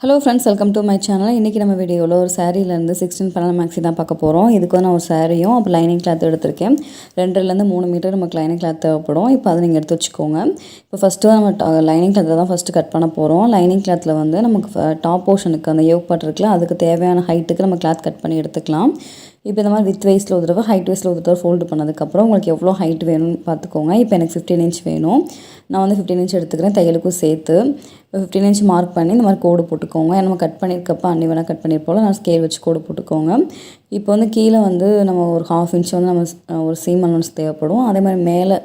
Hello friends, welcome to my channel. இன்றைக்கி நம்ம வீடியோவில் ஒரு சாரீலேருந்து 16 பேனல் மேக்ஸி தான் பார்க்க போகிறோம். இதுக்கு வந்து நான் ஒரு சாரியும் அப்போ லைனிங் கிளாத் எடுத்திருக்கேன். 2-3 மீட்டர் நமக்கு லைனிங் கிளாத் தேவைப்படும். இப்போ அதை நீங்கள் எடுத்து வச்சுக்கோங்க. இப்போ ஃபஸ்ட்டு நம்ம லைனிங் கிளாத்தில் தான் ஃபஸ்ட்டு கட் பண்ண போகிறோம். லைனிங் கிளாத்தில் வந்து நமக்கு டாப் போர்ஷனுக்கு அந்த யோக் பார்ட் இருக்குல்ல, அதுக்கு தேவையான ஹைட்டுக்கு நம்ம கிளாத் கட் பண்ணி எடுத்துக்கலாம். இப்போ இந்த மாதிரி வித் வைஸில் ஒரு தடவை ஹைட் வைஸில் ஒரு தடவை ஃபோல்டு பண்ணதுக்கப்புறம் உங்களுக்கு எவ்வளோ ஹைட் வேணும்னு பார்த்துக்கோங்க. இப்போ எனக்கு 15 இன்ச் வேணும். நான் வந்து 15 இன்ச் எடுத்துக்கிறேன், தையலுக்கும் சேர்த்து. இப்போ 15 இன்ச் மார்க் பண்ணி இந்த மாதிரி கோடு போட்டுக்கோங்க. நம்ம கட் பண்ணியிருக்கப்போ அன்னிவனாக கட் பண்ணியிருப்போம், நான் ஸ்கேல் வச்சு கோடு போட்டுக்கோங்க. இப்போ வந்து கீழே வந்து நம்ம ஒரு 1/2 இன்ச் வந்து நம்ம ஒரு சீம் அலவன்ஸ் தேவைப்படும். அதே மாதிரி மேலே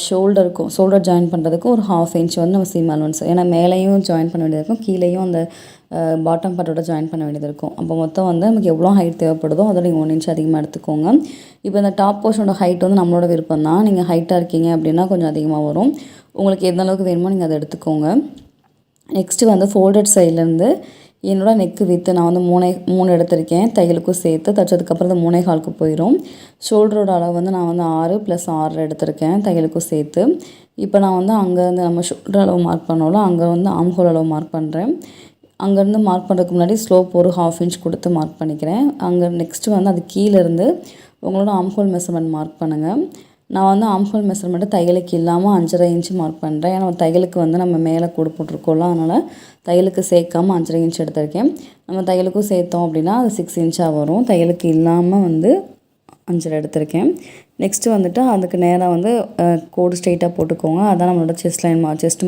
ஷோல்டர் ஜாயின் பண்ணுறதுக்கு ஒரு 1/2 இன்ச் வந்து நம்ம சீம் அலவன்ஸ், ஏன்னா மேலேயும் ஜாயின் பண்ண வேண்டியது இருக்கும், கீழேயும் அந்த பாட்டம் பார்ட்டோட ஜாயின் பண்ண வேண்டியது இருக்கும். அப்போ மொத்தம் வந்து நமக்கு எவ்வளோ ஹைட் தேவைப்படுதோ அதோட நீங்கள் 1 இன்ச் அதிகமாக எடுத்துக்கோங்க. இப்போ இந்த டாப் போர்ஷனோட ஹைட் வந்து நம்மளோட விருப்பம் தான். நீங்கள் ஹைட்டாக இருக்கீங்க அப்படின்னா கொஞ்சம் அதிகமாக வரும். உங்களுக்கு எந்த அளவுக்கு வேணுமோ நீங்கள் அதை எடுத்துக்கோங்க. நெக்ஸ்ட்டு வந்து ஃபோல்டட் சைட்லேருந்து என்னோடய நெக்கு வித்து நான் வந்து 3 எடுத்திருக்கேன், தையலுக்கும் சேர்த்து. தைச்சதுக்கப்புறம் இந்த 3.25க்கு போயிடும். ஷோல்டரோட அளவு வந்து நான் வந்து 6 + 6 எடுத்திருக்கேன், தையலுக்கும் சேர்த்து. இப்போ நான் வந்து அங்கேருந்து நம்ம ஷோல்டர் அளவு மார்க் பண்ணோம்ல, அங்கே வந்து ஆம்ஹோல் அளவு மார்க் பண்ணுறேன். அங்கேருந்து மார்க் பண்ணுறதுக்கு முன்னாடி ஸ்லோப் ஒரு 1/2 இன்ச் கொடுத்து மார்க் பண்ணிக்கிறேன். அங்கே நெக்ஸ்ட்டு வந்து அது கீழேருந்து உங்களோட ஆம்ஹோல் மெஷர்மெண்ட் மார்க் பண்ணுங்கள். நான் வந்து ஆம்ஹோல் மெஷர்மெண்ட்டு தையலுக்கு இல்லாமல் 5.5 இன்ச் மார்க் பண்ணுறேன். ஏன்னா தையலுக்கு வந்து நம்ம மேலே கோடு போட்டிருக்கோம்ல, அதனால் தையலுக்கு சேர்க்காமல் 5.5 இன்ச் எடுத்திருக்கேன். நம்ம தையலுக்கும் சேர்த்தோம் அப்படின்னா அது 6 இன்ச்சாக வரும். தையலுக்கு இல்லாமல் வந்து 5 எடுத்திருக்கேன். நெக்ஸ்ட்டு வந்துட்டு அதுக்கு நேராக வந்து கோடு ஸ்ட்ரெயிட்டாக போட்டுக்கோங்க. அதான் நம்மளோட செஸ்ட்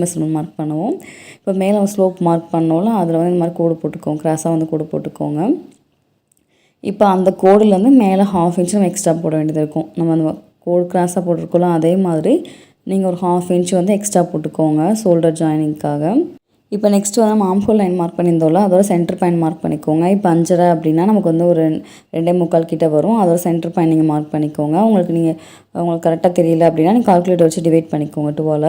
மெஷர்மெண்ட் மார்க் பண்ணுவோம். இப்போ மேலே ஸ்லோப் மார்க் பண்ணோம்ல, அதில் வந்து இந்த மாதிரி கோடு போட்டுக்கோங்க, கிராஸாக வந்து கோடு போட்டுக்கோங்க. இப்போ அந்த கோடுலேருந்து மேலே 1/2 இன்ச் நம்ம எக்ஸ்ட்ரா போட வேண்டியது இருக்கும். நம்ம அந்த கோடு கிராஸாக போட்டிருக்கோம்ல, அதே மாதிரி நீங்கள் ஒரு 1/2 இன்ச் வந்து எக்ஸ்ட்ரா போட்டுக்கோங்க ஷோல்டர் ஜாயினிங்காக. இப்போ நெக்ஸ்ட்டு வந்து நம்ம ஆம்ஹோல் லைன் மார்க் பண்ணியிருந்தோம்ல, அதோட சென்டர் பாயிண்ட் மார்க் பண்ணிக்கோங்க. இப்போ 5.5 அப்படின்னா நமக்கு வந்து ஒரு 2.25 கிட்ட வரும். அதோட சென்டர் பாயிண்ட் நீங்கள் மார்க் பண்ணிக்கோங்க. உங்களுக்கு கரெக்டாக தெரியல அப்படின்னா நீங்கள் கால்குலேட்டர் வச்சு டிவைட் பண்ணிக்கோங்க 2ஆல்.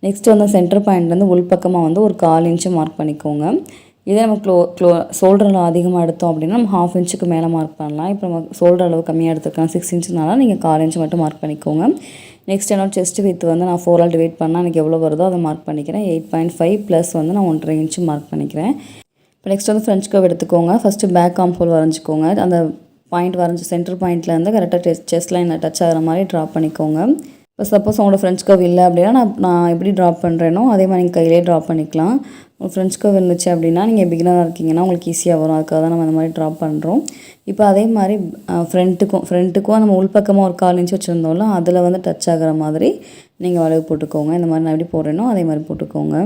நெக்ஸ்ட்டு வந்து சென்டர் பாயிண்ட்லேருந்து உள்பக்கமாக வந்து ஒரு 1/4 இன்ச்சு மார்க் பண்ணிக்கோங்க. இதே நம்ம ஷோல்டர் அளவு அதிகமாக எடுத்தோம் அப்படின்னா நம்ம 1/2 இன்ச்சுக்கு மேலே மார்க் பண்ணலாம். இப்போ நம்ம ஷோல்டர் அளவு கம்மியாக எடுத்துருக்கலாம், 6 இன்ச்சுனால நீங்கள் 1/4 இன்ச் மட்டும் மார்க் பண்ணிக்கோங்க. நெக்ஸ்ட் என்னோட செஸ்ட் வித் வந்து நான் 4ஆல் டிவைட் பண்ணால் எனக்கு எவ்வளோ வருதோ அதை மார்க் பண்ணிக்கிறேன். 8.5 ப்ளஸ் வந்து நான் 1.5 இன்ச்சு மார்க் பண்ணிக்கிறேன். இப்போ நெக்ஸ்ட் வந்து ஃப்ரெஞ்ச் கர்வ் எடுத்துக்கோங்க. ஃபஸ்ட்டு பேக் ஆம்ஹோல் வரைஞ்சிக்கோங்க. அந்த பாயிண்ட் வரைஞ்சி சென்டர் பாயிண்ட்லேருந்து கரெக்டாக செஸ்ட் லைன் டச் ஆகிற மாதிரி ட்ரா பண்ணிக்கோங்க. இப்போ சப்போஸ் உங்களோட ஃப்ரெஞ்ச் கர்வ் இல்லை அப்படின்னா நான் எப்படி ட்ரா பண்ணுறேனோ அதே மாதிரி நீங்கள் கையிலே ட்ரா பண்ணிக்கலாம். உங்களுக்கு ஃப்ரெஞ்ச் கர்வ் இருந்துச்சு அப்படின்னா நீங்கள் பிகினராக இருக்கீங்கன்னா உங்களுக்கு ஈஸியாக வரும், அதுக்காக தான் நம்ம அந்த மாதிரி ட்ரா பண்ணுறோம். இப்போ அதே மாதிரி ஃப்ரண்ட்டுக்கும் நம்ம உள்பக்கமாக ஒரு 1/4 இன்ச் வச்சுருந்தோம்ல, அதில் வந்து டச் ஆகிற மாதிரி நீங்கள் வளைவு போட்டுக்கோங்க. இந்த மாதிரி நான் எப்படி போடுறேனோ அதே மாதிரி போட்டுக்கோங்க.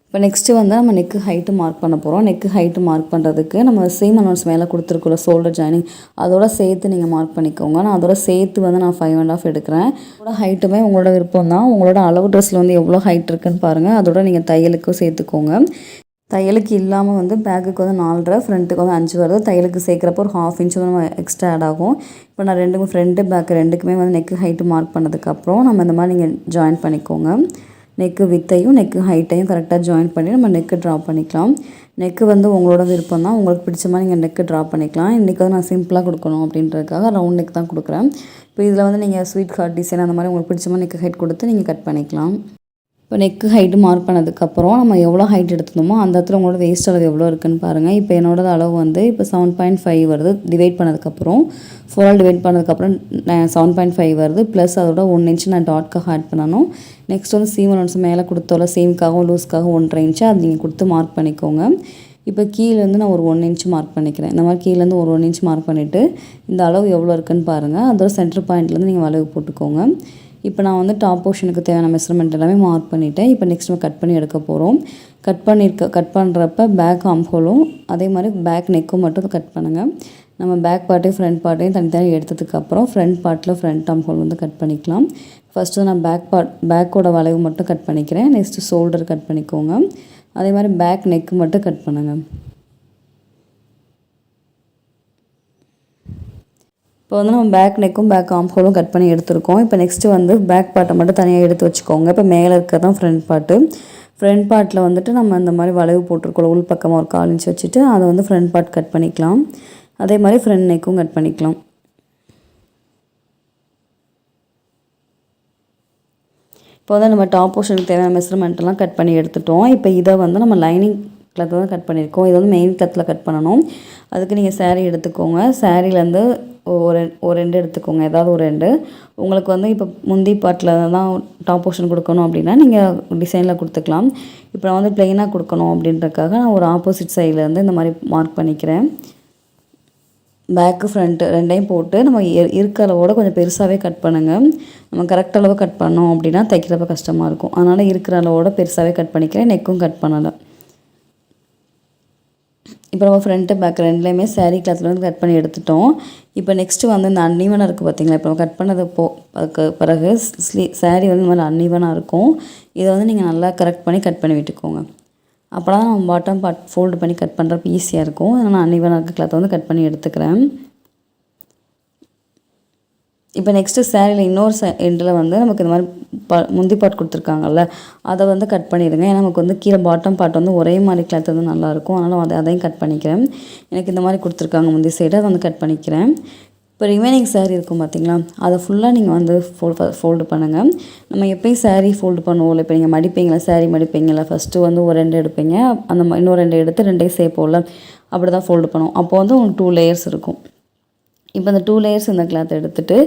இப்போ நெக்ஸ்ட்டு வந்து நம்ம நெக்கு ஹைட்டு மார்க் பண்ண போகிறோம். நெக்கு ஹைட்டு மார்க் பண்ணுறதுக்கு நம்ம சீம் அலவன்ஸ் மேலே கொடுத்துருக்கோம்ல ஷோல்டர் ஜாயினிங், அதோட சேர்த்து நீங்கள் மார்க் பண்ணிக்கோங்க. நான் அதோட சேர்த்து வந்து நான் 5.5 எடுக்கிறேன். அதோட ஹைட்டுமே உங்களோட விருப்பம் தான். உங்களோட அளவு ட்ரெஸ்ஸில் வந்து எவ்வளோ ஹைட் இருக்குன்னு பாருங்கள். அதோட நீங்கள் தையலுக்கும் சேர்த்துக்கோங்க. தையலுக்கு இல்லாமல் வந்து பேக்குக்கு வந்து 4.5, ஃப்ரண்ட்டுக்கு வந்து 5 வருது. தையலுக்கு சேர்க்குறப்போ ஒரு 1/2 இன்ச் வந்து நம்ம எக்ஸ்ட்ரா ஆட் ஆகும். இப்போ நான் ரெண்டுமே ஃப்ரண்ட்டு பேக்கு ரெண்டுக்குமே வந்து நெக்கு ஹைட்டு மார்க் பண்ணதுக்கப்புறம் நம்ம இந்த மாதிரி நீங்கள் ஜாயின் பண்ணிக்கோங்க. நெக்கு வித்தையும் நெக்கு ஹைட்டையும் கரெக்டாக ஜாயின் பண்ணி நம்ம நெக்கு ட்ரா பண்ணிக்கலாம். நெக்கு வந்து உங்களோட விருப்பம் தான், உங்களுக்கு பிடிச்ச மாதிரி நீங்கள் நெக்கு ட்ரா பண்ணிக்கலாம். இன்றைக்கி வந்து நான் சிம்பிளாக கொடுக்கணும் அப்படின்றதுக்காக ரவுண்ட் நெக் தான் கொடுக்குறேன். இப்போ இதில் வந்து நீங்கள் ஸ்வீட் ஹார்ட் டிசைன் அந்த மாதிரி உங்களுக்கு பிடிச்ச மாதிரி நெக்கு ஹைட் கொடுத்து நீங்கள் கட் பண்ணிக்கலாம். இப்போ நெக்கு ஹைட்டு மார்க் பண்ணதுக்கப்புறம் நம்ம எவ்வளோ ஹைட் எடுத்துனோமோ அந்த இடத்துல உங்களோட வேஸ்ட் அளவு எவ்வளோ இருக்குதுன்னு பாருங்கள். இப்போ என்னோடய அளவு வந்து இப்போ 7.5 வருது. டிவைட் பண்ணதுக்கப்புறம் 4ஆல் டிவைட் பண்ணதுக்கப்புறம் 7.5 வருது. ப்ளஸ் அதோட 1 இன்ச் நான் டாட்காக ஆட் பண்ணணும். நெக்ஸ்ட் வந்து சீம் அலவன்ஸ் மேலே கொடுத்தோம்ல, சீமுக்காகவும் லூஸ்க்காகவும் 1.5 இன்ச்சு அது நீங்கள் கொடுத்து மார்க் பண்ணிக்கோங்க. இப்போ கீழேருந்து நான் ஒரு 1 இன்ச் மார்க் பண்ணிக்கிறேன். இந்த மாதிரி கீழேருந்து ஒரு 1 இன்ச் மார்க் பண்ணிவிட்டு இந்த அளவு எவ்வளோ இருக்குதுன்னு பாருங்கள். அதோட சென்டர் பாயிண்ட்லேருந்து நீங்கள் வளைவு போட்டுக்கோங்க. இப்போ நான் வந்து டாப் போர்ஷனுக்கு தேவையான மெஷர்மெண்ட் எல்லாமே மார்க் பண்ணிவிட்டேன். இப்போ நெக்ஸ்ட் நம்ம கட் பண்ணி எடுக்க போகிறோம். கட் பண்ணுறப்ப பேக் ஆம்ஹோலும் அதே மாதிரி பேக் நெக்கும் மட்டும் கட் பண்ணுங்கள். நம்ம பேக் பார்ட்டையும் ஃப்ரண்ட் பார்ட்டையும் தனித்தனியாக எடுத்ததுக்கப்புறம் ஃப்ரண்ட் பார்ட்டில் ஃப்ரண்ட் ஆம்ஹோல் வந்து கட் பண்ணிக்கலாம். ஃபஸ்ட்டு நான் பேக்கோட வளைவு மட்டும் கட் பண்ணிக்கிறேன். நெக்ஸ்ட்டு ஷோல்டர் கட் பண்ணிக்கோங்க. அதே மாதிரி பேக் நெக்கு மட்டும் கட் பண்ணுங்கள். இப்போ வந்து நம்ம பேக் நெக்கும் பேக் ஆம்ஹோலும் கட் பண்ணி எடுத்துருக்கோம். இப்போ நெக்ஸ்ட்டு வந்து பேக் பார்ட்டை மட்டும் தனியாக எடுத்து வச்சுக்கோங்க. இப்போ மேலே இருக்கிறது தான் ஃப்ரண்ட் பார்ட்டு. ஃப்ரண்ட் பார்ட்டில் வந்துட்டு நம்ம இந்த மாதிரி வளைவு போட்டிருக்கோம், உள் பக்கமாக ஒரு 1/4 இன்ச் வச்சுட்டு அதை வந்து ஃப்ரண்ட் பார்ட் கட் பண்ணிக்கலாம். அதே மாதிரி ஃப்ரண்ட் நெக்கும் கட் பண்ணிக்கலாம். இப்போ வந்து நம்ம டாப் போர்ஷனுக்கு தேவையான மெஷர்மெண்ட்டெல்லாம் கட் பண்ணி எடுத்துட்டோம். இப்போ இதை வந்து நம்ம லைனிங் கிளாத்தில் தான் கட் பண்ணியிருக்கோம். இது வந்து மெயின் கிளாத்தில் கட் பண்ணணும். அதுக்கு நீங்கள் saree எடுத்துக்கோங்க. சாரீலேருந்து ஒரு 2 எடுத்துக்கோங்க, ஏதாவது ஒரு 2. உங்களுக்கு வந்து இப்போ முந்தி பார்ட்டில் தான் டாப் போர்ஷன் கொடுக்கணும் அப்படின்னா நீங்கள் டிசைனில் கொடுத்துக்கலாம். இப்போ நான் வந்து ப்ளெயினாக கொடுக்கணும் அப்படின்றக்காக நான் ஒரு ஆப்போசிட் சைட்லேருந்து இந்த மாதிரி மார்க் பண்ணிக்கிறேன். பேக்கு ஃப்ரண்ட்டு 2யும் போட்டு நம்ம இருக்க அளவோட கொஞ்சம் பெருசாகவே கட் பண்ணுங்கள். நம்ம கரெக்ட் அளவு கட் பண்ணோம் அப்படின்னா தைக்கிறப்ப கஷ்டமாக இருக்கும். அதனால் இருக்கிற அளவோட பெருசாகவே கட் பண்ணிக்கிறேன். நெக்கும் கட் பண்ணலை. இப்போ நம்ம ஃப்ரண்ட்டு பேக் 2லேயுமே saree கிளாத்தில் வந்து கட் பண்ணி எடுத்துட்டோம். இப்போ நெக்ஸ்ட்டு வந்து இந்த அன்ஈவனாக இருக்குது பார்த்தீங்களா, இப்போ நம்ம கட் பண்ணது அதுக்கு பிறகு saree வந்து இந்த மாதிரி அன்ஈவனாக இருக்கும். இதை வந்து நீங்கள் நல்லா கரெக்ட் பண்ணி கட் பண்ணி விட்டுக்கோங்க. அப்போ தான் நம்ம பாட்டம் பார்ட் ஃபோல்டு பண்ணி கட் பண்ணுறப்ப ஈஸியாக இருக்கும். அதனால் நான் அன்ஈவனாக இருக்க கிளாத்தை வந்து கட் பண்ணி எடுத்துக்கிறேன். இப்போ நெக்ஸ்ட்டு சாரியில் இன்னொரு எண்டில் வந்து நமக்கு இந்த மாதிரி முந்தி பார்ட் கொடுத்துருக்காங்கல்ல, அதை வந்து கட் பண்ணிடுங்க. ஏன்னா நமக்கு வந்து கீழே பாட்டம் பார்ட் வந்து ஒரே மாதிரி கிளாத் வந்து நல்லாயிருக்கும். அதனால் அதையும் கட் பண்ணிக்கிறேன். எனக்கு இந்த மாதிரி கொடுத்துருக்காங்க முந்தி சைடு, அதை வந்து கட் பண்ணிக்கிறேன். இப்போ ரிமைனிங் saree இருக்கும் பார்த்தீங்களா, அதை ஃபுல்லாக நீங்கள் வந்து ஃபோல்டு பண்ணுங்கள். நம்ம எப்போயும் saree ஃபோல்டு பண்ணுவோம்ல, இப்போ நீங்கள் மடிப்பீங்களா, saree மடிப்பீங்களா, ஃபஸ்ட்டு வந்து ஒரு 2 எடுப்பீங்க, அந்த இன்னொரு 2 எடுத்து 2யும் சேர்ப்போம்ல, அப்படி தான் ஃபோல்டு பண்ணுவோம். அப்போ வந்து உங்களுக்கு 2 லேயர்ஸ் இருக்கும். இப்போ இந்த 2 லேயர்ஸ் இந்த கிளாத்தை எடுத்துகிட்டு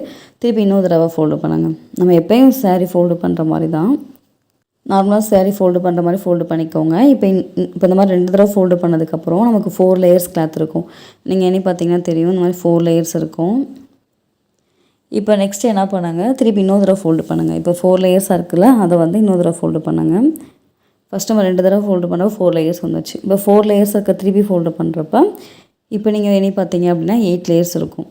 திருப்பி இன்னொரு தடவை ஃபோல்டு பண்ணுங்கள். நம்ம எப்போயும் saree ஃபோல்டு பண்ணுற மாதிரி தான், நார்மலாக saree ஃபோல்டு பண்ணுற மாதிரி ஃபோல்டு பண்ணிக்கோங்க. இப்போ இந்த மாதிரி 2 தடவை ஃபோல்டு பண்ணதுக்கப்புறம் நமக்கு 4 லேயர்ஸ் கிளாத் இருக்கும். நீங்கள் எண்ணி பார்த்தீங்கன்னா தெரியும், இந்த மாதிரி 4 லேயர்ஸ் இருக்கும். இப்போ நெக்ஸ்ட்டு என்ன பண்ணுங்கள், திருப்பி இன்னொரு தடவை ஃபோல்டு பண்ணுங்கள். இப்போ 4 லேயர்ஸாக இருக்குல்ல, அதை வந்து இன்னொரு தடவை ஃபோல்டு பண்ணுங்கள். ஃபஸ்ட்டு நம்ம 2 தடவை ஃபோல்டு பண்ண 4 லேயர்ஸ் வந்துச்சு. இப்போ 4 லேயர்ஸ் இருக்க திருப்பி ஃபோல்டு பண்ணுறப்ப இப்போ நீங்கள் எண்ணி பார்த்தீங்க அப்படின்னா 8 லேயர்ஸ் இருக்கும்.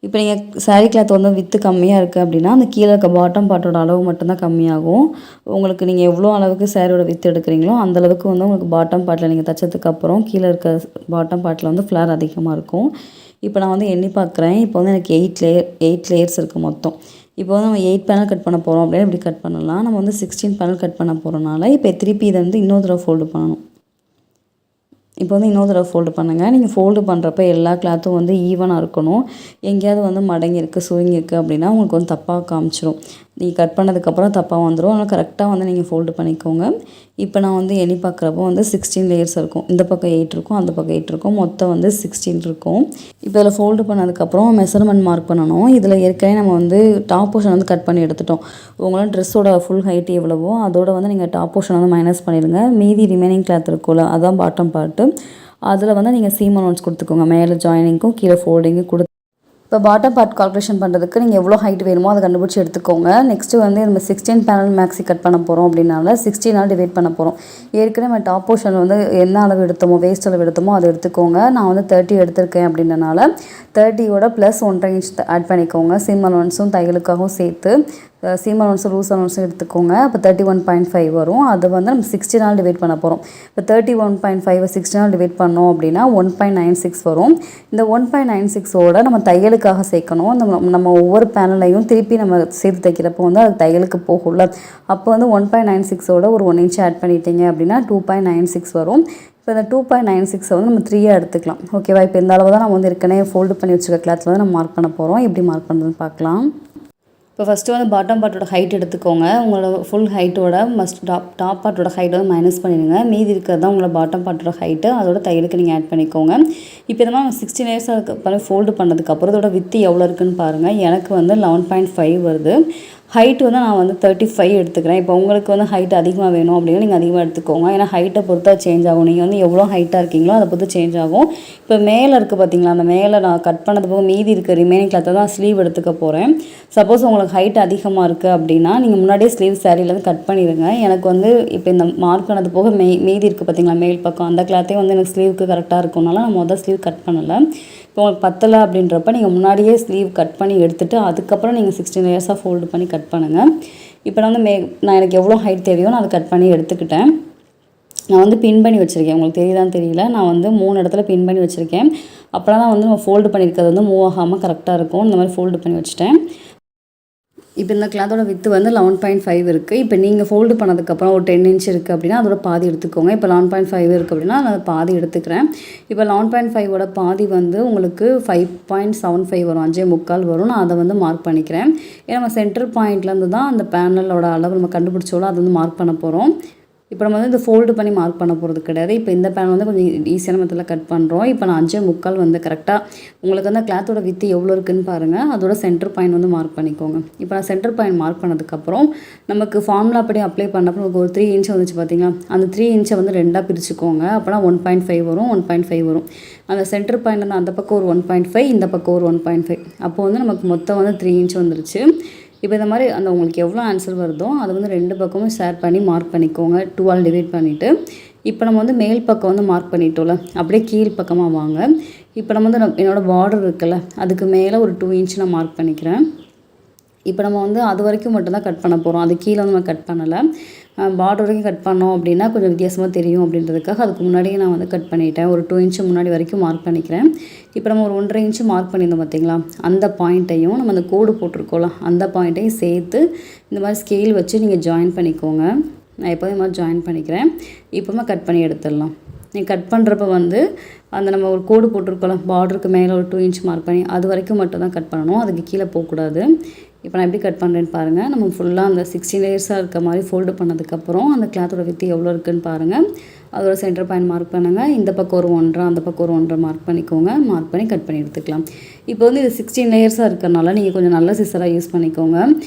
இப்போ நீங்கள் saree கிளாத் வந்து வித்து கம்மியாக இருக்குது அப்படின்னா அந்த கீழே இருக்க பாட்டம் பார்ட்டோட அளவு மட்டும்தான் கம்மியாகும். உங்களுக்கு நீங்கள் எவ்வளோ அளவுக்கு சாரியோட வித்து எடுக்கிறீங்களோ அந்தளவுக்கு வந்து உங்களுக்கு பாட்டம் பார்ட்டில் நீங்கள் தைச்சதுக்கப்புறம் கீழே இருக்க பாட்டம் பார்ட்டில் வந்து ஃப்ளார் அதிகமாக இருக்கும். இப்போ நான் வந்து எண்ணி பார்க்குறேன். இப்போ வந்து எனக்கு 8 லேயர்ஸ் இருக்குது மொத்தம். இப்போ வந்து நம்ம 8 பேனல் கட் பண்ண போகிறோம் அப்படின்னா இப்படி கட் பண்ணலாம். நம்ம வந்து 16 பேனல் கட் பண்ண போகிறனால இப்போ திருப்பி இதை வந்து இன்னொரு தடவை ஃபோல்டு பண்ணணும். இப்போ வந்து இன்னொரு தடவை ஃபோல்டு பண்ணுங்கள். நீங்கள் ஃபோல்டு பண்ணுறப்ப எல்லா கிளாத்தும் வந்து ஈவனாக இருக்கணும். எங்கேயாவது வந்து மடங்கி இருக்குது, சுருங்கி இருக்குது அப்படின்னா உங்களுக்கு வந்து தப்பாக காமிச்சிரும். நீங்கள் கட் பண்ணதுக்கப்புறம் தப்பாக வந்துடும். அதனால் கரெக்டாக வந்து நீங்கள் ஃபோல்டு பண்ணிக்கோங்க. இப்போ நான் வந்து எண்ணி பார்க்குறப்போ வந்து 16 லேயர்ஸ் இருக்கும். இந்த பக்கம் 8 இருக்கும், அந்த பக்கம் 8 இருக்கும். மொத்தம் வந்து 16 இருக்கும். இப்போ இதில் ஃபோல்டு பண்ணதுக்கப்புறம் மெஷர்மெண்ட் மார்க் பண்ணணும். இதில் ஏற்கனவே நம்ம வந்து டாப் போர்ஷன் வந்து கட் பண்ணி எடுத்துட்டோம். உங்களோட ட்ரெஸ்ஸோட ஃபுல் ஹைட் எவ்வளவோ அதோட வந்து நீங்கள் டாப் போர்ஷன் வந்து மைனஸ் பண்ணிடுங்க. மீதி ரிமைனிங் கிளாத் இருக்கும்ல, அதான் பாட்டம் பார்ட்டு. அதில் வந்து நீங்கள் சீம் அலோன்ஸ் கொடுத்துக்கோங்க. மேலே ஜாயினிங்க்கும் கீழே ஃபோல்டிங்கும் கொடுத்து இப்போ பாட்டம் பார்ட் கால்குலேஷன் பண்ணுறதுக்கு நீங்கள் எவ்வளோ ஹைட் வேணுமோ அதை கண்டுபிடிச்சி எடுத்துக்கோங்க. நெக்ஸ்ட்டு வந்து நம்ம 16 பேனல் மேக்ஸி கட் பண்ண போகிறோம் அப்படின்னால 16 டிவைட் பண்ண போகிறோம். ஏற்கனவே நம்ம டாப் போர்ஷன் வந்து என்ன அளவு எடுத்தோமோ, வேஸ்ட் அளவு எடுத்தோமோ அதை எடுத்துக்கோங்க. நான் வந்து 30 எடுத்திருக்கேன் அப்படின்றனால 30யோட ப்ளஸ் 1.5 இன்ச் ஆட் பண்ணிக்கோங்க. சீம் அலோன்ஸும் தையலுக்காகவும் சேர்த்து சீம் அலோன்ஸும் லூஸ் அலோன்ஸும் எடுத்துக்கோங்க. அப்போ 31.5 வரும். அதை வந்து நம்ம 16 டிவைட் பண்ண போகிறோம். இப்போ 31.5 16 டிவைட் பண்ணோம் அப்படின்னா 1.96 வரும். இந்த 1.96ஓட நம்ம தையலுக்காக சேர்க்கணும். நம்ம ஒவ்வொரு பேனலையும் திருப்பி நம்ம சேர்த்து தைக்கிறப்போ வந்து அது தையலுக்கு போகல. அப்போ வந்து 1.96ஓட ஒரு 1 இன்ச் ஆட் பண்ணிட்டீங்க அப்படின்னா 2.96 வரும். இப்போ இந்த 2.96 வந்து நம்ம 3 எடுத்துக்கலாம். ஓகேவா? இப்போ இந்த அளவு தான் நம்ம வந்து ஏற்கனவே ஃபோல்டு பண்ணி வச்சுக்க கிளாத்தில் வந்து நம்ம மார்க் பண்ண போகிறோம். எப்படி மார்க் பண்ணுறதுன்னு பார்க்கலாம். இப்போ ஃபஸ்ட்டு வந்து பாட்டம் பார்ட்டோட ஹைட் எடுத்துக்கோங்க. உங்களோட ஃபுல் ஹைட்டோட டாப் பார்ட்டோட ஹைட் வந்து மைனஸ் பண்ணிடுங்க. மீதி இருக்கிறது தான் உங்களோட பாட்டம் பார்ட்டோட ஹைட்டு. அதோட தையலுக்கு நீங்கள் ஆட் பண்ணிக்கோங்க. இப்போ இந்த மாதிரி 16 லேயர்ஸ் ஃபோல்டு பண்ணதுக்கப்புறம் இதோட வித்து எவ்வளோ இருக்குன்னு பாருங்கள். எனக்கு வந்து 11.5 வருது. ஹைட் வந்து நான் வந்து 35 எடுத்துக்கிறேன். இப்போ உங்களுக்கு வந்து ஹைட் அதிகமாக வேணும் அப்படின்னா நீங்கள் அதிகமாக எடுத்துக்கோங்க. ஏன்னா ஹைட்டை பொறுத்தா சேஞ்ச் ஆகும். நீங்கள் வந்து எவ்வளோ ஹைட்டாக இருக்கீங்களோ அதை பொறுத்து சேஞ்ச் ஆகும். இப்போ மேலே இருக்குது பார்த்தீங்களா, அந்த மேலே நான் கட் பண்ணது போக மீதி இருக்க ரிமைனிங் கிளாத்தை தான் ஸ்லீவ் எடுத்துக்க போகிறேன். சப்போஸ் உங்களுக்கு ஹைட் அதிகமாக இருக்குது அப்படின்னா நீங்கள் முன்னாடியே ஸ்லீவ் சாரிலேருந்து கட் பண்ணிடுங்க. எனக்கு வந்து இப்போ இந்த மார்க் பண்ணது போக மீதி இருக்குது பார்த்தீங்களா மேல் பக்கம், அந்த கிளாத்தே வந்து எனக்கு ஸ்லீவுக்கு கரெக்டாக இருக்கும்னால நான் மொதல் ஸ்லீவ் கட் பண்ணலை. இப்போ உங்களுக்கு பத்தலை அப்படின்றப்ப நீங்கள் முன்னாடியே ஸ்லீவ் கட் பண்ணி எடுத்துகிட்டு அதுக்கப்புறம் நீங்கள் 16 லேயர்ஸாக ஃபோல்டு பண்ணி கட் பண்ணுங்கள். இப்போ நான் வந்து நான் எனக்கு எவ்வளோ ஹைட் தேவையோ நான் அதை கட் பண்ணி எடுத்துக்கிட்டேன். நான் வந்து பின் பண்ணி வச்சுருக்கேன். உங்களுக்கு தெரியுதான்னு தெரியல, நான் வந்து 3 இடத்துல பின் பண்ணி வச்சுருக்கேன். அப்போலாம் தான் வந்து நம்ம ஃபோல்டு பண்ணியிருக்கிறது வந்து மூவ் ஆகாமல் கரெக்டாக இருக்கும். இந்த மாதிரி ஃபோல்டு பண்ணி வச்சுட்டேன். இப்போ இந்த கிளாத்தோட வித்து வந்து 11.5 இருக்குது. இப்போ நீங்கள் ஃபோல்டு பண்ணதுக்கப்புறம் ஒரு 10 இன்ச் இருக்குது அப்படின்னா அதோட பாதி எடுத்துக்கோங்க. இப்போ 11.5 இருக்குது அப்படின்னா நான் பாதி எடுத்துக்கிறேன். இப்போ 11.5ஓட பாதி வந்து உங்களுக்கு 5.75 வரும், 5.25 வரும். நான் அதை வந்து மார்க் பண்ணிக்கிறேன். ஏன்னா நம்ம சென்டர் பாயிண்ட்லேருந்து தான் அந்த பேனலோட அளவு நம்ம கண்டுபிடிச்சோளோ அதை வந்து மார்க் பண்ண போகிறோம். இப்போ நம்ம வந்து இந்த ஃபோல்டு பண்ணி மார்க் பண்ண போகிறது கிடையாது. இப்போ இந்த பேனல் வந்து கொஞ்சம் ஈஸியான மெத்தடில் கட் பண்ணுறோம். இப்போ நான் 5.25 வந்து கரெக்டாக உங்களுக்கு வந்து கிளாத்தோட வித்து எவ்வளோ இருக்குதுன்னு பாருங்கள். அதோட சென்டர் பாயிண்ட் வந்து மார்க் பண்ணிக்கோங்க. இப்போ நான் சென்டர் பாயிண்ட் மார்க் பண்ணதுக்கப்புறம் நமக்கு ஃபார்முலா படி அப்ளை பண்ணப்போ நமக்கு ஒரு 3 இன்ச் வந்துச்சு பார்த்தீங்களா, அந்த 3 இன்ச்சை வந்து 2ஆக பிரிச்சுக்கோங்க. அப்போனா 1.5 வரும், 1.5 வரும். அந்த சென்டர் பாயிண்ட் வந்து அந்த பக்கம் ஒரு 1.5, இந்த பக்கம் ஒரு 1.5. அப்போ வந்து நமக்கு மொத்தம் வந்து 3 இன்ச் வந்துருச்சு. இப்போ இந்த மாதிரி அந்த உங்களுக்கு எவ்வளோ ஆன்சர் வருதோ அதை வந்து 2 பக்கமும் ஷேர் பண்ணி மார்க் பண்ணிக்கோங்க. 2ஆல் டிவைட் பண்ணிவிட்டு இப்போ நம்ம வந்து மேல் பக்கம் வந்து மார்க் பண்ணிட்டோம்ல, அப்படியே கீழ் பக்கமாக வாங்க. இப்போ நம்ம வந்து என்னோடய பார்டர் இருக்குல்ல, அதுக்கு மேலே ஒரு 2 இன்ச் நான் மார்க் பண்ணிக்கிறேன். இப்போ நம்ம வந்து அது வரைக்கும் மட்டும்தான் கட் பண்ண போகிறோம், அது கீழே வந்து நம்ம கட் பண்ணலை. பார்டர் வரைக்கும் கட் பண்ணோம் அப்படின்னா கொஞ்சம் வித்தியாசமாக தெரியும் அப்படின்றதுக்காக அதுக்கு முன்னாடியே நான் வந்து கட் பண்ணிட்டேன். ஒரு 2 இன்ச்சு முன்னாடி வரைக்கும் மார்க் பண்ணிக்கிறேன். இப்போ நம்ம ஒரு 1.5 இன்ச்சு மார்க் பண்ணியிருந்தோம் பார்த்தீங்களா, அந்த பாயிண்ட்டையும் நம்ம அந்த கோடு போட்டிருக்கோம்ல அந்த பாயிண்ட்டையும் சேர்த்து இந்த மாதிரி ஸ்கேல் வச்சு நீங்கள் ஜாயின் பண்ணிக்கோங்க. நான் எப்போதும் இந்த மாதிரி ஜாயின் பண்ணிக்கிறேன். இப்போமா கட் பண்ணி எடுத்துடலாம். நீங்கள் கட் பண்ணுறப்ப வந்து அந்த நம்ம ஒரு கோடு போட்டிருக்கோம்ல, பார்டருக்கு மேலே ஒரு 2 இன்ச் மார்க் பண்ணி அது வரைக்கும் மட்டும் தான் கட் பண்ணணும், அதுக்கு கீழே போகக்கூடாது. இப்போ நான் எப்படி கட் பண்ணுறேன்னு பாருங்கள். நம்ம ஃபுல்லாக அந்த 16 லேயர்ஸாக இருக்க மாதிரி ஃபோல்டு பண்ணதுக்கப்புறம் அந்த கிளாத்தோட வித்து எவ்வளோ இருக்குதுன்னு பாருங்கள். அதோட சென்டர் பாயிண்ட் மார்க் பண்ணுங்கள். இந்த பக்கம் ஒரு 1.5, அந்த பக்கம் ஒரு 1.5 மார்க் பண்ணிக்கோங்க. மார்க் பண்ணி கட் பண்ணி எடுத்துக்கலாம். இப்போ வந்து இது 16 லேயர்ஸாக இருக்கிறனால நீங்கள் கொஞ்சம் நல்ல சிசராக யூஸ் பண்ணிக்கோங்க.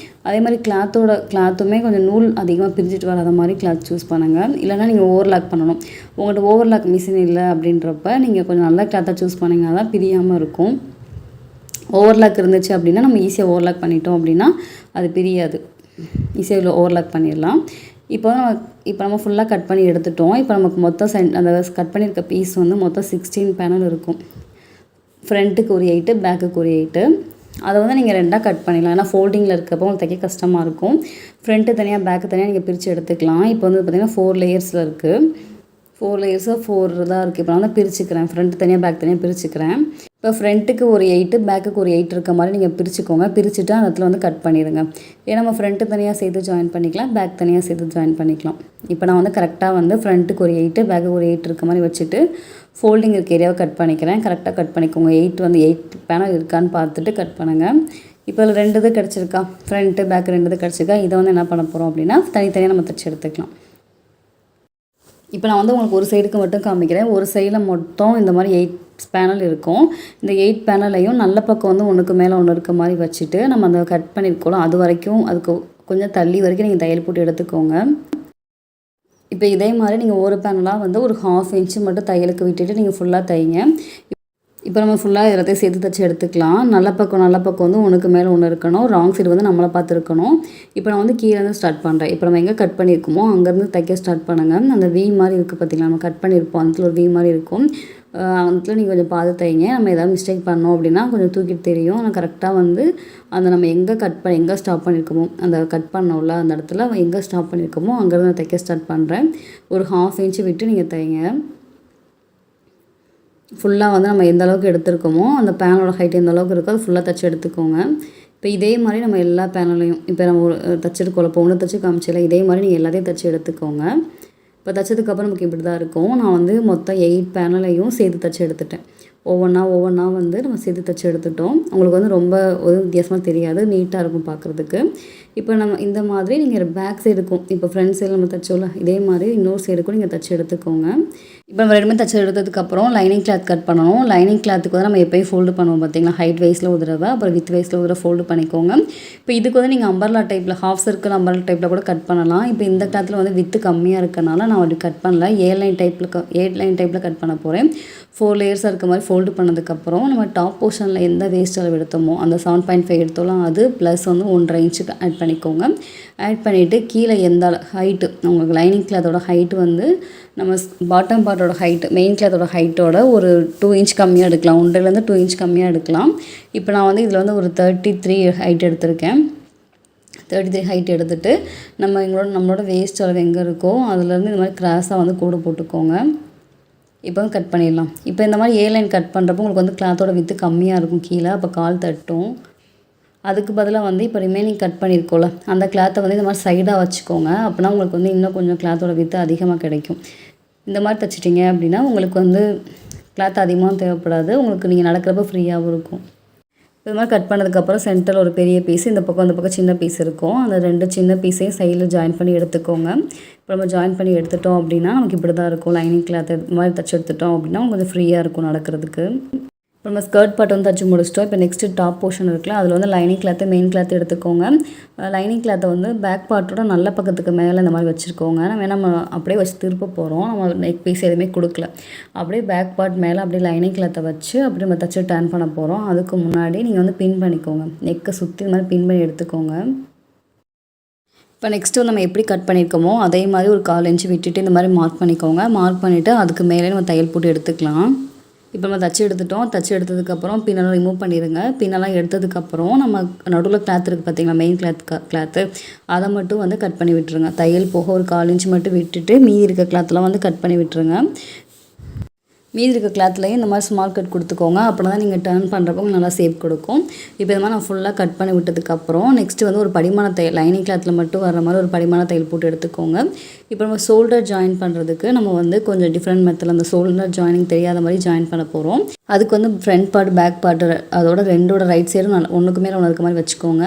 அதே மாதிரி கிளாத்துமே கொஞ்சம் நூல் அதிகமாக பிரிஞ்சுட்டு வராத மாதிரி கிளாத் சூஸ் பண்ணுங்கள். இல்லைனா நீங்கள் ஓவர்லாக் பண்ணணும். உங்கள்கிட்ட ஓவர்லாக் மிஷின் இல்லை அப்படின்றப்ப நீங்கள் கொஞ்சம் நல்ல கிளாத்தாக சூஸ் பண்ணிங்கன்னா தான் பிரியாமல் இருக்கும். ஓவர்லாக் இருந்துச்சு அப்படின்னா நம்ம ஈஸியாக ஓவர்லாக் பண்ணிட்டோம் அப்படின்னா அது பிரியாது, ஈஸியாக ஓவர்லாக் பண்ணிடலாம். இப்போ நம்ம ஃபுல்லாக கட் பண்ணி எடுத்துட்டோம். இப்போ நமக்கு மொத்தம் அந்த கட் பண்ணியிருக்க பீஸ் வந்து மொத்தம் 16 பேனல் இருக்கும். ஃப்ரண்ட்டுக்கு ஒரு 8, பேக்குக்கு ஒரு 8. அதை வந்து நீங்கள் 2ஆக கட் பண்ணிடலாம். ஏன்னா ஃபோல்டிங்கில் இருக்கப்போ உங்களுக்கு தைக்க கஷ்டமாக இருக்கும். ஃப்ரண்ட்டு தனியாக பேக்கு தனியாக நீங்கள் பிரித்து எடுத்துக்கலாம். இப்போ வந்து பார்த்திங்கன்னா 4 லேயர்ஸில் இருக்குது. 4 லேயர்ஸாக 4 தான் இருக்குது. இப்போ நான் வந்து பிரிச்சுக்கிறேன். ஃப்ரண்ட் தனியாக பேக் தனியாக பிரிச்சுக்கிறேன். இப்போ ஃப்ரண்ட்டுக்கு ஒரு 8, பேக்குக்கு ஒரு 8 இருக்க மாதிரி நீங்கள் பிரிச்சுக்கோங்க. பிரிச்சுட்டு அந்த இடத்துல வந்து கட் பண்ணிடுங்க. ஏன்னா நம்ம ஃப்ரண்ட்டு தனியாக சேர்த்து ஜாயின் பண்ணிக்கலாம், பேக் தனியாக சேர்த்து ஜாயின் பண்ணிக்கலாம். இப்போ நான் வந்து கரெக்டாக வந்து ஃப்ரண்ட்டுக்கு ஒரு 8, பேக்குக்கு ஒரு 8 இருக்க மாதிரி வச்சுட்டு ஃபோல்டிங் இருக்க ஏரியாவை கட் பண்ணிக்கிறேன். கரெக்டாக கட் பண்ணிக்கோங்க. 8 பேனல் இருக்கான்னு பார்த்துட்டு கட் பண்ணுங்கள். இப்போ இதில் 2 இது கிடச்சிருக்கா, ஃப்ரண்ட்டு பேக் 2 இது கிடச்சிருக்கா. இதை வந்து என்ன பண்ண போகிறோம் அப்படின்னா தனித்தனியாக நம்ம தைச்சி எடுத்துக்கலாம். இப்போ நான் வந்து உங்களுக்கு ஒரு சைடுக்கு மட்டும் காமிக்கிறேன். ஒரு சைடில் மொத்தம் இந்த மாதிரி 8 பேனல் இருக்கும். இந்த 8 பேனலையும் நல்ல பக்கம் வந்து ஒன்றுக்கு மேலே ஒன்று இருக்க மாதிரி வச்சுட்டு நம்ம அந்த கட் பண்ணியிருக்கோம் அது வரைக்கும் அதுக்கு கொஞ்சம் தள்ளி வரைக்கும் நீங்கள் தையல் போட்டு எடுத்துக்கோங்க. இப்போ இதே மாதிரி நீங்கள் ஒரு பேனலாக வந்து ஒரு 1/2 இன்ச்சு மட்டும் தையலுக்கு விட்டுட்டு நீங்கள் ஃபுல்லாக தைங்க. இப்போ நம்ம ஃபுல்லாக எல்லாத்தையும் சேர்த்து தைச்சி எடுத்துக்கலாம். நல்ல பக்கம் வந்து ஒன்றுக்கு மேலே ஒன்று இருக்கணும். ராங் சைடு வந்து நம்மளை பார்த்து இருக்கணும். இப்போ நான் வந்து கீழேருந்து ஸ்டார்ட் பண்ணுறேன். இப்போ நம்ம எங்கே கட் பண்ணியிருக்கோமோ அங்கேருந்து தைக்க ஸ்டார்ட் பண்ணுங்கள். அந்த வி மாதிரி இருக்குது பார்த்தீங்களா, நம்ம கட் பண்ணியிருப்போம் அந்த ஒரு வி மாதிரி இருக்கும். அந்த நீங்கள் கொஞ்சம் பார்த்து தைங்க. நம்ம எதாவது மிஸ்டேக் பண்ணோம் அப்படின்னா கொஞ்சம் தூக்கிட்டு தெரியும். ஆனால் கரெக்டாக வந்து அந்த நம்ம எங்கே ஸ்டாப் பண்ணியிருக்கோமோ அந்த கட் பண்ணோம்ல அந்த இடத்துல எங்கே ஸ்டாப் பண்ணியிருக்கோமோ அங்கேருந்து தைக்க ஸ்டார்ட் பண்ணுறேன். ஒரு 1/2 இன்ச்சு விட்டு நீங்கள் தைங்க. ஃபுல்லாக வந்து நம்ம எந்த அளவுக்கு எடுத்துருக்கோமோ அந்த பேனலோட ஹைட் எந்த அளவுக்கு இருக்கோ அது ஃபுல்லாக தைச்சி எடுத்துக்கோங்க. இப்போ இதே மாதிரி நம்ம எல்லா பேனலையும் இப்போ நம்ம தைச்சிருக்கோம், இப்போ 1 தைச்சி காமிச்சில இதே மாதிரி நீங்கள் எல்லாத்தையும் தைச்சி எடுத்துக்கோங்க. இப்போ தைச்சதுக்கப்புறம் நமக்கு இப்படி தான் இருக்கும். நான் வந்து மொத்தம் 8 பேனலையும் சேர்த்து தைச்சி எடுத்துட்டேன். ஒவ்வொன்றா வந்து நம்ம சேர்த்து தைச்சி எடுத்துட்டோம். உங்களுக்கு வந்து ரொம்ப ஒரு வித்தியாசமாக தெரியாது, நீட்டாக இருக்கும் பார்க்குறதுக்கு. இப்போ நம்ம இந்த மாதிரி நீங்கள் பேக் சைடுக்கும் இப்போ ஃப்ரண்ட் சைடில் நம்ம தைச்சோம்ல இதே மாதிரி இன்னொரு சைடுக்கும் நீங்கள் தைச்சி எடுத்துக்கோங்க. இப்போ நம்ம 2 தைச்சி எடுத்ததுக்கப்புறம் லைனிங் கிளாத் கட் பண்ணணும். லைனிங் கிளாத்துக்கு வந்து நம்ம எப்போயும் ஃபோல்டு பண்ணுவோம் பார்த்தீங்களா, ஹைட் வைஸில் ஒரு தடவை அப்புறம் வித் வைஸில் ஒரு தடவை ஃபோல்டு பண்ணிக்கோங்க. இப்போ இதுக்கு வந்து நீங்கள் அம்பர்லா டைப்பில் ஹாஃப் சர்க்கிள் அம்பர்லா டைப்பில் கூட கட் பண்ணலாம். இப்போ இந்த கிளாத்தில் வந்து வித்து கம்மியாக இருக்கனால நான் அப்படி கட் பண்ணல, 8 லைன் டைப்பில் கட் பண்ண போகிறேன். 4 லேயர்ஸாக இருக்க மாதிரி ஃபோல்டு பண்ணதுக்கப்புறம் நம்ம டாப் போர்ஷனில் எந்த வேஸ்ட் அளவு எடுத்தோமோ அந்த 7.5 எடுத்தோம் அது ப்ளஸ் வந்து 1.5 இன்ச்சுக்கு ஆட் பண்ணிக்கோங்க. ஆட் பண்ணிவிட்டு கீழே எந்த ஹைட்டு உங்களுக்கு லைனிங் கிளாத்தோட ஹைட்டு வந்து நம்ம பாட்டம் பார்ட்டோட ஹைட்டு மெயின் கிளாத்தோட ஹைட்டோட ஒரு 2 இன்ச் கம்மியாக எடுக்கலாம், 1.5லேருந்து 2 இன்ச் கம்மியாக எடுக்கலாம். இப்போ நான் வந்து இதில் வந்து ஒரு 33 ஹைட் எடுத்திருக்கேன். 33 ஹைட் எடுத்துகிட்டு நம்மளோட வேஸ்ட் அளவு எங்கே இருக்கோ அதுலேருந்து இந்த மாதிரி கிராஸாக வந்து கோடு போட்டுக்கோங்க. இப்போ வந்து கட் பண்ணிடலாம். இப்போ இந்த மாதிரி A லைன் கட் பண்ணுறப்போ உங்களுக்கு வந்து கிளாத்தோட வித்து கம்மியாக இருக்கும் கீழே, அப்போ கால் தட்டும். அதுக்கு பதிலாக வந்து இப்போ ரிமைனிங் கட் பண்ணியிருக்கோம்ல அந்த கிளாத்தை வந்து இந்த மாதிரி சைடாக வச்சுக்கோங்க. அப்படின்னா உங்களுக்கு வந்து இன்னும் கொஞ்சம் கிளாத்தோட வித்து அதிகமாக கிடைக்கும். இந்த மாதிரி தைச்சிட்டிங்க அப்படின்னா உங்களுக்கு வந்து கிளாத் அதிகமாக தேவைப்படாது. உங்களுக்கு நீங்கள் நடக்கிறப்ப ஃப்ரீயாகவும் இருக்கும். இது மாதிரி கட் பண்ணதுக்கப்புறம் சென்டரில் ஒரு பெரிய பீஸ், இந்த பக்கம் சின்ன பீஸ் இருக்கும். அந்த 2 சின்ன பீஸையும் சைடில் ஜாயின் பண்ணி எடுத்துக்கோங்க. இப்போ நம்ம ஜாயின் பண்ணி எடுத்துட்டோம் அப்படின்னா நமக்கு இப்படி தான் இருக்கும். லைனிங் கிளாத் இது மாதிரி தைச்சி எடுத்துட்டோம் அப்படின்னா கொஞ்சம் ஃப்ரீயாக இருக்கும் நடக்கிறதுக்கு. இப்போ நம்ம ஸ்கர்ட் பார்ட் வந்து தைச்சி முடிச்சிட்டோம். இப்போ நெக்ஸ்ட்டு டாப் போர்ஷன் இருக்குல்ல, அதில் வந்து லைனிங் கிளாத்து மெயின் கிளாத் எடுத்துக்கோங்க. லைனிங் கிளாத்தை வந்து பேக் பார்ட்டோட நல்ல பக்கத்துக்கு மேலே இந்த மாதிரி வச்சுருக்கோங்க. நம்ம அப்படியே வச்சு திருப்ப போகிறோம். நம்ம நெக் பீஸ் எதுவுமே கொடுக்கல. அப்படியே பேக் பார்ட் மேலே அப்படியே லைனிங் கிளாத்தை வச்சு அப்படியே நம்ம தைச்சி டர்ன் பண்ண போகிறோம். அதுக்கு முன்னாடி நீங்கள் வந்து பின் பண்ணிக்கோங்க. நெக்கை சுற்றி இந்த மாதிரி பின் பண்ணி எடுத்துக்கோங்க. இப்போ நெக்ஸ்ட்டு நம்ம எப்படி கட் பண்ணியிருக்கோமோ அதே மாதிரி ஒரு 1/4 இன்ச்சு விட்டுட்டு இந்த மாதிரி மார்க் பண்ணிக்கோங்க. மார்க் பண்ணிவிட்டு அதுக்கு மேலே நம்ம தையல் போட்டு எடுத்துக்கலாம். இப்போ நம்ம தைச்சி எடுத்துட்டோம். தைச்சி எடுத்ததுக்கப்புறம் பின்னெல்லாம் ரிமூவ் பண்ணிடுங்க. பின்னெல்லாம் எடுத்ததுக்கப்புறம் நம்ம நடுவில் கிளாத் இருக்குது பார்த்தீங்களா, மெயின் கிளாத்து அதை மட்டும் வந்து கட் பண்ணி விட்டுருங்க. தையல் போக ஒரு 1/4 இன்ச்சு மட்டும் விட்டுட்டு மீதி இருக்க கிளாத்லாம் வந்து கட் பண்ணி விட்டுருங்க. மீதி இருக்க கிளாத்லேயும் இந்த மாதிரி ஸ்மால் கட் கொடுத்துக்கோங்க. அப்படின்னா தான் நீங்கள் டர்ன் பண்ணுறப்போ நல்லா ஷேப் கொடுக்கும். இப்போ இந்த மாதிரி நான் ஃபுல்லாக கட் பண்ணி விட்டதுக்கப்புறம் நெக்ஸ்ட்டு வந்து ஒரு படிமான தையல், லைனிங் கிளாத்தில் மட்டும் வர மாதிரி ஒரு படிமான தையல் போட்டு எடுத்துக்கோங்க. இப்போ நம்ம ஷோல்டர் ஜாயின் பண்ணுறதுக்கு நம்ம வந்து கொஞ்சம் டிஃப்ரெண்ட் மெத்தடில் அந்த ஷோல்டர் ஜாயினிங் தெரியாத மாதிரி ஜாயின் பண்ண போகிறோம். அதுக்கு வந்து ஃப்ரண்ட் பார்ட் பேக் பார்ட் அதோட ரெண்டோட ரைட் சைடும் ஒன்றுக்கு மேலே ஒன்று இருக்க மாதிரி வச்சுக்கோங்க.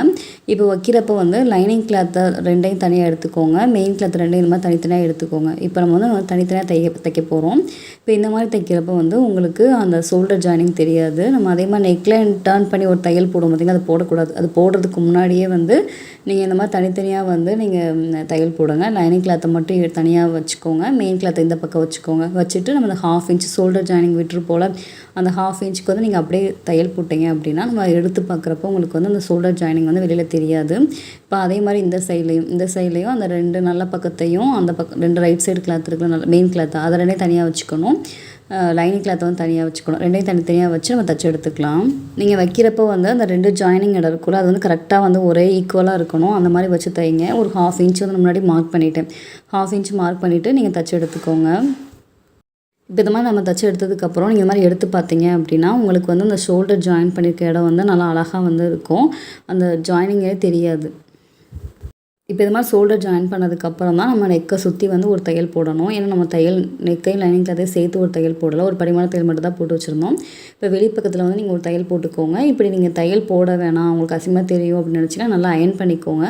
இப்போ வைக்கிறப்போ வந்து லைனிங் கிளாத்தை 2ஐயும் தனியாக எடுத்துக்கோங்க. மெயின் கிளாத் 2ஐயும் இந்த மாதிரி தனித்தனியாக எடுத்துக்கோங்க. இப்போ நம்ம வந்து தனித்தனியாக தைக்க போகிறோம். இப்போ இந்த மாதிரி தைக்கிறப்போ வந்து உங்களுக்கு அந்த ஷோல்டர் ஜாயினிங் தெரியாது. நம்ம அதே மாதிரி நெக்லைன் டர்ன் பண்ணி ஒரு தையல் போடுவோம் பார்த்திங்கன்னா, அது போடக்கூடாது. அது போடுறதுக்கு முன்னாடியே வந்து நீங்கள் இந்த மாதிரி தனித்தனியாக வந்து நீங்கள் தையல் போடுங்க. லைனிங் கிளாத்தை மட்டும் தனியாக வச்சுக்கோங்க. மெயின் கிளாத்தை இந்த பக்கம் வச்சுக்கோங்க. வச்சுட்டு நம்ம அந்த 1/2 இன்ச் ஷோல்டர் ஜாயினிங் விட்டுரு போல் அந்த 1/2 இன்ச்சுக்கு வந்து நீங்கள் அப்படியே தையல் போட்டிங்க அப்படின்னா நம்ம எடுத்து பார்க்குறப்போ உங்களுக்கு வந்து அந்த ஷோல்டர் ஜாயினிங் வந்து வெளியில் தெரியாது. இப்போ அதே மாதிரி இந்த சைட்லேயும் அந்த 2 நல்ல பக்கத்தையும் அந்த பக்கம் 2 ரைட் சைடு கிளாத் இருக்குல்ல, நல்ல மெயின் கிளாத்தை அதை 2ஐயும் தனியாக வச்சுக்கணும். லைனிங் கிளாத்தை வந்து தனியாக வச்சுக்கணும். 2ஐயும் தனித்தனியாக வச்சு நம்ம தைச்சி எடுத்துக்கலாம். நீங்கள் வைக்கிறப்போ வந்து அந்த 2 ஜாயினிங் இடம் இருக்குல்ல, அது வந்து கரெக்டாக வந்து ஒரே ஈக்குவலாக இருக்கணும். அந்த மாதிரி வச்சு தைங்க. ஒரு 1/2 இன்ச் வந்து முன்னாடி மார்க் பண்ணிவிட்டேன். 1/2 இன்ச் மார்க் பண்ணிவிட்டு நீங்கள் தைச்சி எடுத்துக்கோங்க. இப்போ இந்த மாதிரி நம்ம தைச்சி எடுத்ததுக்கப்புறம் நீங்கள் இந்த மாதிரி எடுத்து பார்த்தீங்க அப்படின்னா உங்களுக்கு வந்து அந்த ஷோல்டர் ஜாயின் பண்ணியிருக்க இடம் வந்து நல்லா அழகாக வந்து இருக்கும். அந்த ஜாயினிங்கே தெரியாது. இப்போ இது மாதிரி ஷோல்டர் ஜாயின் பண்ணதுக்கப்புறம் தான் நம்ம நெக்கை சுற்றி வந்து ஒரு தையல் போடணும். ஏன்னா நம்ம தையல் நெக்கையும் லைனிங் கிளாத்தையும் சேர்த்து ஒரு தையல் போடலை, ஒரு படிமான தையல் மட்டும் தான் போட்டு வச்சுருந்தோம். இப்போ வெளிப்பக்கத்தில் வந்து நீங்கள் ஒரு தையல் போட்டுக்கோங்க. இப்படி நீங்கள் தையல் போட வேணாம், உங்களுக்கு அசிங்கமாக தெரியும் அப்படின்னு நினச்சிங்கன்னா நல்லா அயன் பண்ணிக்கோங்க.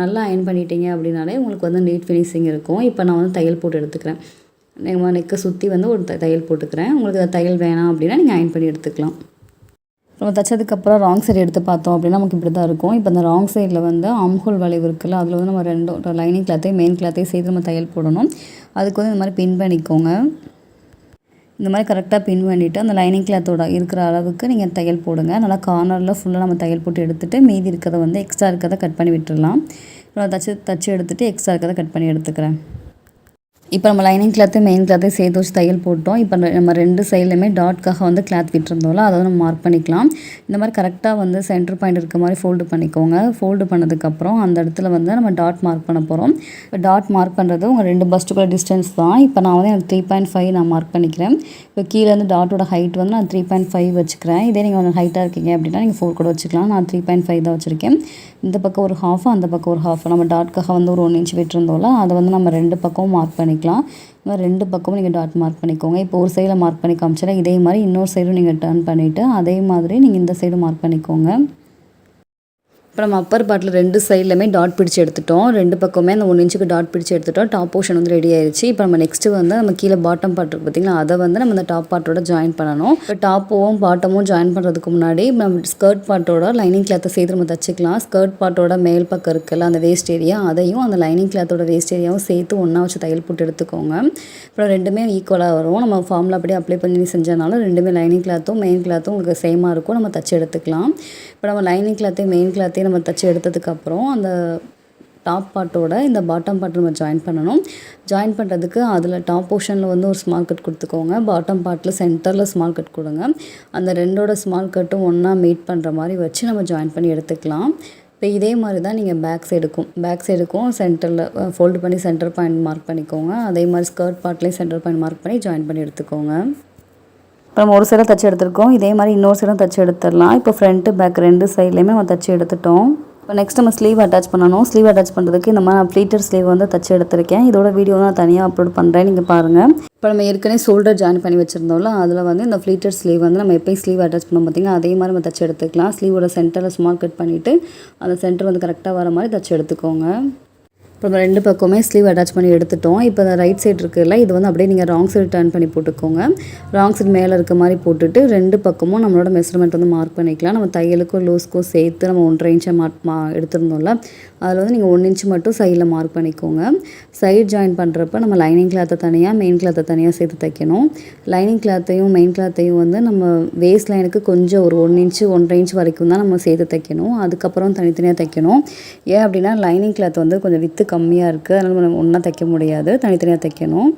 நல்லா அயன் பண்ணிட்டீங்க அப்படின்னாலே உங்களுக்கு வந்து நீட் ஃபினிஷிங் இருக்கும். இப்போ நான் வந்து தையல் போட்டு எடுத்துக்கிறேன். நம்ம நெக்கை சுற்றி வந்து ஒரு தையல் போட்டுக்கிறேன். உங்களுக்கு தையல் வேணாம் அப்படின்னா நீங்கள் அயன் பண்ணி எடுத்துக்கலாம். நம்ம தைச்சதுக்கப்புறம் ராங் சைடு எடுத்து பார்த்தோம் அப்படின்னா நமக்கு இப்படி தான் இருக்கும். இப்போ அந்த ராங் சைடில் வந்து ஆம்ஹோல் வளைவு இருக்குல்ல, அதில் வந்து நம்ம 2 லைனிங் கிளாத்தையும் மெயின் கிளாத்தையும் சேர்த்து நம்ம தையல் போடணும். அதுக்கு வந்து இந்த மாதிரி பின் பண்ணிக்கோங்க. இந்த மாதிரி கரெக்டாக பின் பண்ணிவிட்டு அந்த லைனிங் கிளாத்தோட இருக்கிற அளவுக்கு நீங்கள் தையல் போடுங்க. நல்லா கார்னரில் ஃபுல்லாக நம்ம தையல் போட்டு எடுத்துகிட்டு மீதி இருக்கிறத வந்து எக்ஸ்ட்ரா இருக்கிறத கட் பண்ணி விட்டுடலாம். இப்போ நான் தைச்சி எடுத்துகிட்டு எக்ஸ்ட்ரா இருக்கிறத கட் பண்ணி எடுத்துக்கிறேன். இப்போ நம்ம லைனிங் கிளாத்து மெயின் கிளாத்தையும் சேர்த்து வச்சு தையல் போட்டோம். இப்போ நம்ம 2 சைட்லையுமே டாட்காக வந்து கிளாத் விட்டுருந்தோம்ல, அதை நம்ம மார்க் பண்ணிக்கலாம். இந்த மாதிரி கரெக்டாக வந்து சென்டர் பாயிண்ட் இருக்க மாதிரி ஃபோல்டு பண்ணிக்கோங்க. ஃபோல்டு பண்ணதுக்கப்புறம் அந்த இடத்துல வந்து நம்ம டாட் மார்க் பண்ண போகிறோம். இப்போ டாட் மார்க் பண்ணுறது உங்கள் 2 பஸ்ட்டுக்குள்ள டிஸ்டன்ஸ் தான். இப்போ நான் வந்து எனக்கு 3.5 நான் மார்க் பண்ணிக்கிறேன். இப்போ கீழே வந்து டாட்டோட ஹைட் வந்து நான் 3.5 வச்சுக்கிறேன். இதே நீங்கள் வந்து ஹைட்டாக இருக்கீங்க அப்படின்னா நீங்கள் 4 கூட வச்சுக்கலாம். நான் 3.5 தான் வச்சுருக்கேன். இந்த பக்கம் ஒரு 1/2, அந்த பக்கம் ஒரு 1/2. நம்ம டாட்காக வந்து ஒரு 1 இன்ச் விட்டுருந்தோம்ல, அதை வந்து நம்ம 2 பக்கமும் மார்க் பண்ணிக்கலாம். இந்த மாதிரி 2 பக்கமும் நீங்கள் டாட் மார்க் பண்ணிக்கோங்க. இப்போ ஒரு சைடில் மார்க் பண்ணி காமிச்சிடலாம். இதே மாதிரி இன்னொரு சைடும் நீங்கள் டர்ன் பண்ணிவிட்டு அதே மாதிரி நீங்கள் இந்த சைடு மார்க் பண்ணிக்கோங்க. இப்போ நம்ம அப்பர் பார்ட்டில் 2 சைட்லையுமே டாட் பிடிச்சி எடுத்துட்டோம். 2 பக்கமே அந்த 1 இன்ச்சுக்கு டாட் பிடிச்சி எடுத்துட்டோம். டாப் போர்ஷன் வந்து ரெடி ஆயிடுச்சு. இப்போ நம்ம நெக்ஸ்ட்டு வந்து நம்ம கீழே பாட்டம் பார்ட் இருக்குது பார்த்திங்களா, அதை வந்து நம்ம இந்த டாப் பார்ட்டோட ஜாயின் பண்ணணும். இப்போ டாப்பும் பாட்டமும் ஜாயின் பண்ணுறதுக்கு முன்னாடி நம்ம ஸ்கர்ட் பார்ட்டோட லைனிங் கிளாத்தை சேர்த்து நம்ம தைச்சிக்கலாம். ஸ்கர்ட் பார்ட்டோட மேல் பக்கம் இருக்குல்ல அந்த வேஸ்ட் ஏரியா, அதையும் அந்த லைனிங் கிளாத்தோட வேஸ்ட் ஏரியாவும் சேர்த்து ஒன்றா வச்சு தையல் போட்டு எடுத்துக்கோங்க. அப்புறம் 2மே ஈக்குவலாக வரும். நம்ம ஃபார்மில் அப்படியே அப்ளை பண்ணி செஞ்சனால 2மே லைனிங் கிளாத்தும் மெயின் கிளாத்தும் உங்களுக்கு சேமாக இருக்கும். நம்ம தைச்சி எடுத்துக்கலாம். இப்போ நம்ம லைனிங் கிளாத்தையும் மெயின் கிளாத்தையும் நம்ம தைச்சி எடுத்ததுக்கப்புறம் அந்த டாப் பார்ட்டோட இந்த பாட்டம் பார்ட் நம்ம ஜாயின் பண்ணணும். ஜாயின் பண்ணுறதுக்கு அதில் டாப் போர்ஷனில் வந்து ஒரு ஸ்மால் கட் கொடுத்துக்கோங்க. பாட்டம் பார்ட்டில் சென்டரில் ஸ்மால் கட் கொடுங்க. அந்த 2ஓட ஸ்மால் கட்டும் ஒன்றா மீட் பண்ணுற மாதிரி வச்சு நம்ம ஜாயின் பண்ணி எடுத்துக்கலாம். இப்போ இதே மாதிரி தான் நீங்கள் பேக் சைடுக்கும் சென்டரில் ஃபோல்டு பண்ணி சென்டர் பாயிண்ட் மார்க் பண்ணிக்கோங்க. அதே மாதிரி ஸ்கர்ட் பார்ட்லேயும் சென்டர் பாயிண்ட் மார்க் பண்ணி ஜாயின் பண்ணி எடுத்துக்கோங்க. இப்போ நம்ம ஒரு சைடாக தச்சு எடுத்துருக்கோம். இதே மாதிரி இன்னொரு சைடும் தச்சு எடுத்துடலாம். இப்போ ஃப்ரண்ட்டு பேக் 2 சைட்லேயுமே நம்ம தச்சு எடுத்துட்டோம். இப்போ நெக்ஸ்ட் நம்ம ஸ்லீவ் அட்டாச் பண்ணணும். ஸ்லீவ் அட்டாச் பண்ணுறதுக்கு இந்த மாதிரி நான் ப்ளீட்டட் ஸ்லீவ் வந்து தச்சு எடுத்திருக்கேன். இதோட வீடியோ நான் தனியாக அப்லோட் பண்ணுறேன், நீங்கள் பாருங்கள். இப்போ நம்ம ஏற்கனவே ஷோல்டர் ஜாயின் பண்ணி வச்சுருந்தோம்ல, அதில் வந்து இந்த ப்ளீட்டட் ஸ்லீவ் வந்து நம்ம எப்போயும் ஸ்லீவ் அட்டாச் பண்ணோம் பார்த்திங்கன்னா, அதே மாதிரி நம்ம தச்சு எடுத்துக்கலாம். ஸ்லீவோட சென்டரில் ஸ்மால் கட் பண்ணிவிட்டு அந்த சென்டர் வந்து கரெக்டாக வர மாதிரி தச்சு எடுத்துக்கோங்க. இப்போ நம்ம 2 பக்கமே ஸ்லீவ் அட்டாச் பண்ணி எடுத்துட்டோம். இப்போ இந்த ரைட் சைடு இருக்குல்ல, இது வந்து அப்படியே நீங்கள் ராங் சைடு டர்ன் பண்ணி போட்டுக்கோங்க. ராங் சைடு மேலே இருக்க மாதிரி போட்டுட்டு 2 பக்கமும் நம்மளோட மெஷர்மெண்ட் வந்து மார்க் பண்ணிக்கலாம். நம்ம தையலுக்கும் லூஸ்க்கும் சேர்த்து நம்ம 1.5 இன்ச்சை எடுத்துருந்தோம்ல, அதில் வந்து நீங்கள் 1 இன்ச் மட்டும் சைடில் மார்க் பண்ணிக்கோங்க. சைட் ஜாயின் பண்ணுறப்ப நம்ம லைனிங் கிளாத்தை தனியாக மெயின் கிளாத்தை தனியாக சேர்த்து தைக்கணும். லைனிங் கிளாத்தையும் மெயின் கிளாத்தையும் வந்து நம்ம வேஸ்ட் லைனுக்கு கொஞ்சம் ஒரு 1 இன்ச்சு 1.5 இன்ச் வரைக்கும் தான் நம்ம சேர்த்து தைக்கணும். அதுக்கப்புறம் தனித்தனியாக தைக்கணும். ஏன் அப்படின்னா லைனிங் கிளாத் வந்து கொஞ்சம் வித்து கம்மியாக இருக்குது, அதனால் நம்ம ஒன்றா தைக்க முடியாது, தனித்தனியாக தைக்கணும்.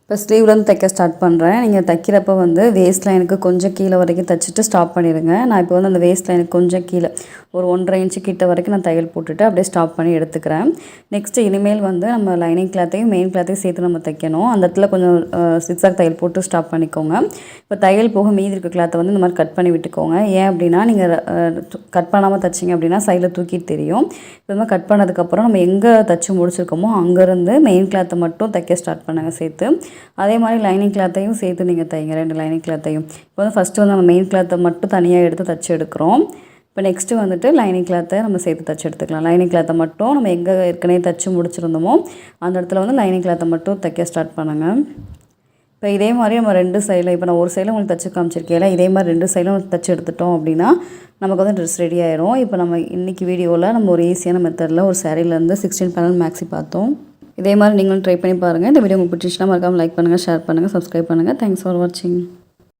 இப்போ ஸ்லீவ்லேருந்து தைக்க ஸ்டார்ட் பண்ணுறேன். நீங்கள் தைக்கிறப்ப வந்து வேஸ்ட் லைனுக்கு கொஞ்சம் கீழே வரைக்கும் தைச்சிட்டு ஸ்டாப் பண்ணிடுங்க. நான் இப்போ வந்து அந்த வேஸ்ட் லைனுக்கு கொஞ்சம் கீழே ஒரு 1.5 இன்ச்சு கிட்ட வரைக்கும் நான் தையல் போட்டுட்டு அப்படியே ஸ்டாப் பண்ணி எடுத்துக்கிறேன். நெக்ஸ்ட்டு இனிமேல் வந்து நம்ம லைனிங் கிளாத்தையும் மெயின் கிளாத்தையும் சேர்த்து நம்ம தைக்கணும். அந்த இடத்துல கொஞ்சம் சிக்ஸாக் தையல் போட்டு ஸ்டாப் பண்ணிக்கோங்க. இப்போ தையல் போக மீதி இருக்க கிளாத்தை வந்து இந்த மாதிரி கட் பண்ணி விட்டுக்கோங்க. ஏன் அப்படின்னா நீங்கள் கட் பண்ணாமல் தைச்சிங்க அப்படின்னா சைடில் தூக்கிட்டு தெரியும். இப்போ இந்த மாதிரி கட் பண்ணதுக்கப்புறம் நம்ம எங்கே தைச்சி முடிச்சிருக்கோமோ அங்கேருந்து மெயின் கிளாத்தை மட்டும் தைக்க ஸ்டார்ட் பண்ணுங்கள் சேர்த்து. அதே மாதிரி லைனிங் கிளாத்தையும் சேர்த்து நீங்கள் தைங்க, 2 லைனிங் கிளாத்தையும். இப்போ வந்து ஃபஸ்ட்டு வந்து நம்ம மெயின் கிளாத்தை மட்டும் தனியாக எடுத்து தைச்சி எடுக்கிறோம். இப்போ நெக்ஸ்ட்டு வந்துட்டு லைனிங் கிளாத்தை நம்ம சேர்த்து தைச்சி எடுத்துக்கலாம். லைனிங் கிளாத்தை மட்டும் நம்ம எங்கே ஏற்கனவே தைச்சி முடிச்சிருந்தோமோ அந்த இடத்துல வந்து லைனிங் கிளாத்தை மட்டும் தைக்க ஸ்டார்ட் பண்ணுங்கள். இப்போ இதே மாதிரி நம்ம 2 சைடில், இப்போ நான் ஒரு சைடில் உங்களுக்கு தைச்சி காமிச்சிருக்கேன், இதே மாதிரி 2 சைடும் தைச்சி எடுத்துட்டோம் அப்படின்னா நமக்கு வந்து ட்ரெஸ் ரெடி ஆயிரும். இப்போ நம்ம இன்றைக்கி வீடியோவில் நம்ம ஒரு ஈஸியான மெத்தடில் ஒரு சாரீலேருந்து 16 பேனல் மேக்ஸி பார்த்தோம். இதே மாதிரி நீங்களும் ட்ரை பண்ணி பாருங்கள். இந்த வீடியோ உங்களுக்கு பிடிச்சிச்சுன்னா மறக்காமல் லைக் பண்ணுங்கள், ஷேர் பண்ணுங்கள், சப்ஸ்கிரைப் பண்ணுங்கள். தேங்க்ஸ் ஃபார் வாட்சிங்.